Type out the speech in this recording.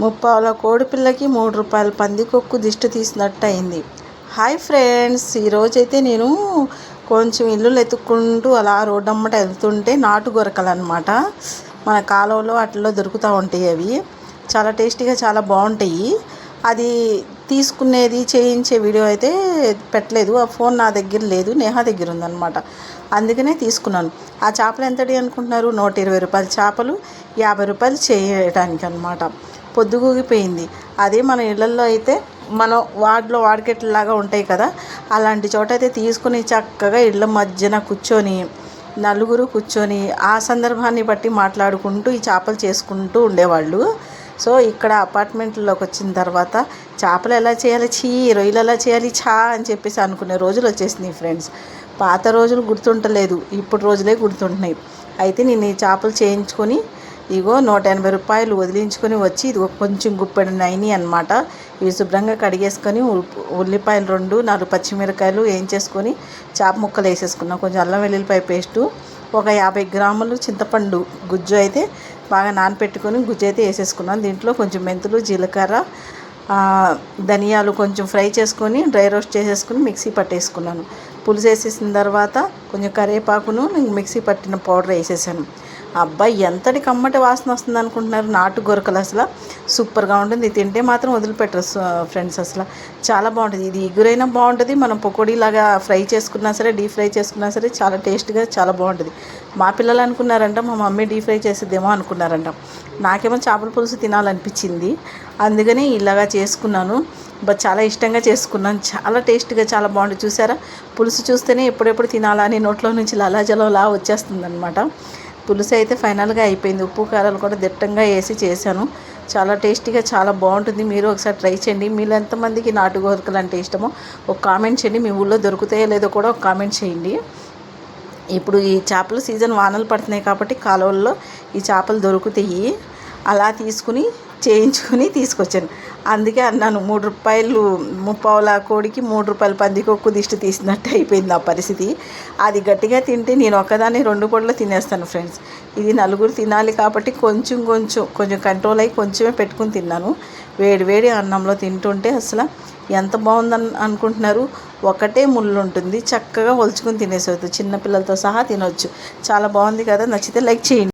ముప్పావుల కోడిపిల్లకి రూ. 3 పందికొక్కు దిష్టి తీసినట్టు అయింది. హాయ్ ఫ్రెండ్స్, ఈరోజైతే నేను కొంచెం ఇల్లులు ఎత్తుక్కుంటూ అలా రోడ్డమ్మట వెళ్తుంటే నాటు గొరకలు అనమాట. మన కాలువలో వాటిల్లో దొరుకుతూ ఉంటాయి. అవి చాలా టేస్టీగా చాలా బాగుంటాయి. అది తీసుకునేది చేయించే వీడియో అయితే పెట్టలేదు. ఆ ఫోన్ నా దగ్గర లేదు, నేహా దగ్గర ఉందన్నమాట. అందుకనే తీసుకున్నాను. ఆ చేపలు ఎంతటి అనుకుంటున్నారు? రూ. 120 చేపలు, రూ. 50 చేయడానికి అనమాట. పొద్దుగూగిపోయింది. అదే మన ఇళ్ళల్లో అయితే మనం వాడికెట్లాగా ఉంటాయి కదా, అలాంటి చోట అయితే తీసుకుని చక్కగా ఇళ్ళ మధ్యన కూర్చొని నలుగురు కూర్చొని ఆ సందర్భాన్ని బట్టి మాట్లాడుకుంటూ ఈ చేపలు చేసుకుంటూ ఉండేవాళ్ళు. సో ఇక్కడ అపార్ట్మెంట్లోకి వచ్చిన తర్వాత చేపలు ఎలా చేయాలి, రొయ్యలు ఎలా చేయాలి అని చెప్పేసి అనుకునే రోజులు వచ్చేసినాయి ఫ్రెండ్స్. పాత రోజులు గుర్తుంటలేదు, ఇప్పుడు రోజులే గుర్తుంటున్నాయి. అయితే నేను ఈ చేపలు చేయించుకొని ఇగో రూ. 180 వదిలించుకొని వచ్చి ఇదిగో కొంచెం గుప్పెడు నైని అనమాట. ఇవి శుభ్రంగా కడిగేసుకొని ఉల్లిపాయలు 2, 4 పచ్చిమిరకాయలు వేయించేసుకొని చేప ముక్కలు వేసేసుకున్నాం. కొంచెం అల్లం వెల్లుల్లిపాయ పేస్టు, ఒక 50 గ్రాములు చింతపండు గుజ్జు అయితే బాగా నానపెట్టుకొని గుజ్జు అయితే వేసేసుకున్నాను. దీంట్లో కొంచెం మెంతులు, జీలకర్ర, ధనియాలు కొంచెం ఫ్రై చేసుకొని డ్రై రోస్ట్ చేసేసుకుని మిక్సీ పట్టేసుకున్నాను. పులుసు వేసేసిన తర్వాత కొంచెం కరివేపాకును మిక్సీ పట్టిన పౌడర్ వేసేసాను. అబ్బాయి ఎంతటి కమ్మటి వాసన వస్తుంది అనుకుంటున్నారు. నాటు గొరకలు అసలు సూపర్గా ఉంటుంది. తింటే మాత్రం వదిలిపెట్టరు ఫ్రెండ్స్. అసలు చాలా బాగుంటుంది. ఇది ఎగురైనా బాగుంటుంది, మనం పకోడీలాగా ఫ్రై చేసుకున్నా సరే, డీప్ ఫ్రై చేసుకున్నా సరే చాలా టేస్ట్గా చాలా బాగుంటుంది. మా పిల్లలు అనుకున్నారంట మా మమ్మీ డీప్ ఫ్రై చేసేదేమో అనుకున్నారంట. నాకేమో చేపల పులుసు తినాలనిపించింది, అందుకని ఇలాగా చేసుకున్నాను. చాలా ఇష్టంగా చేసుకున్నాను. చాలా టేస్ట్గా చాలా బాగుంటుంది. చూసారా, పులుసు చూస్తేనే ఎప్పుడెప్పుడు తినాలా అని నోట్లో నుంచి లలాజలంలా వచ్చేస్తుంది అనమాట. పులుసు అయితే ఫైనల్గా అయిపోయింది. ఉప్పు కారాలు కూడా దిట్టంగా వేసి చేశాను. చాలా టేస్టీగా చాలా బాగుంటుంది. మీరు ఒకసారి ట్రై చేయండి. మీరు ఎంతమందికి నాటు గొరకలు అంటే ఇష్టమో ఒక కామెంట్ చేయండి. మీ ఊళ్ళో దొరుకుతాయో లేదో కూడా ఒక కామెంట్ చేయండి. ఇప్పుడు ఈ చేపల సీజన్ వానలు పడుతున్నాయి కాబట్టి కాలువల్లో ఈ చేపలు దొరుకుతాయి. అలా తీసుకుని చేయించుకుని తీసుకొచ్చాను. అందుకే అన్నాను రూ. 3 ముప్పావుల కోడికి రూ. 3 పందికొక్కు దిష్టి తీసినట్టు అయిపోయింది ఆ పరిస్థితి. అది గట్టిగా తింటే నేను ఒక్కదాన్ని 2 పూటలు తినేస్తాను ఫ్రెండ్స్. ఇది నలుగురు తినాలి కాబట్టి కొంచెం కంట్రోల్ అయ్యి కొంచెమే పెట్టుకుని తిన్నాను. వేడి అన్నంలో తింటుంటే అసలు ఎంత బాగుందని అనుకుంటున్నారు. ఒకటే ముళ్ళు ఉంటుంది, చక్కగా ఒలుచుకుని తినేసొచ్చు. చిన్నపిల్లలతో సహా తినొచ్చు. చాలా బాగుంది కదా. నచ్చితే లైక్ చేయండి.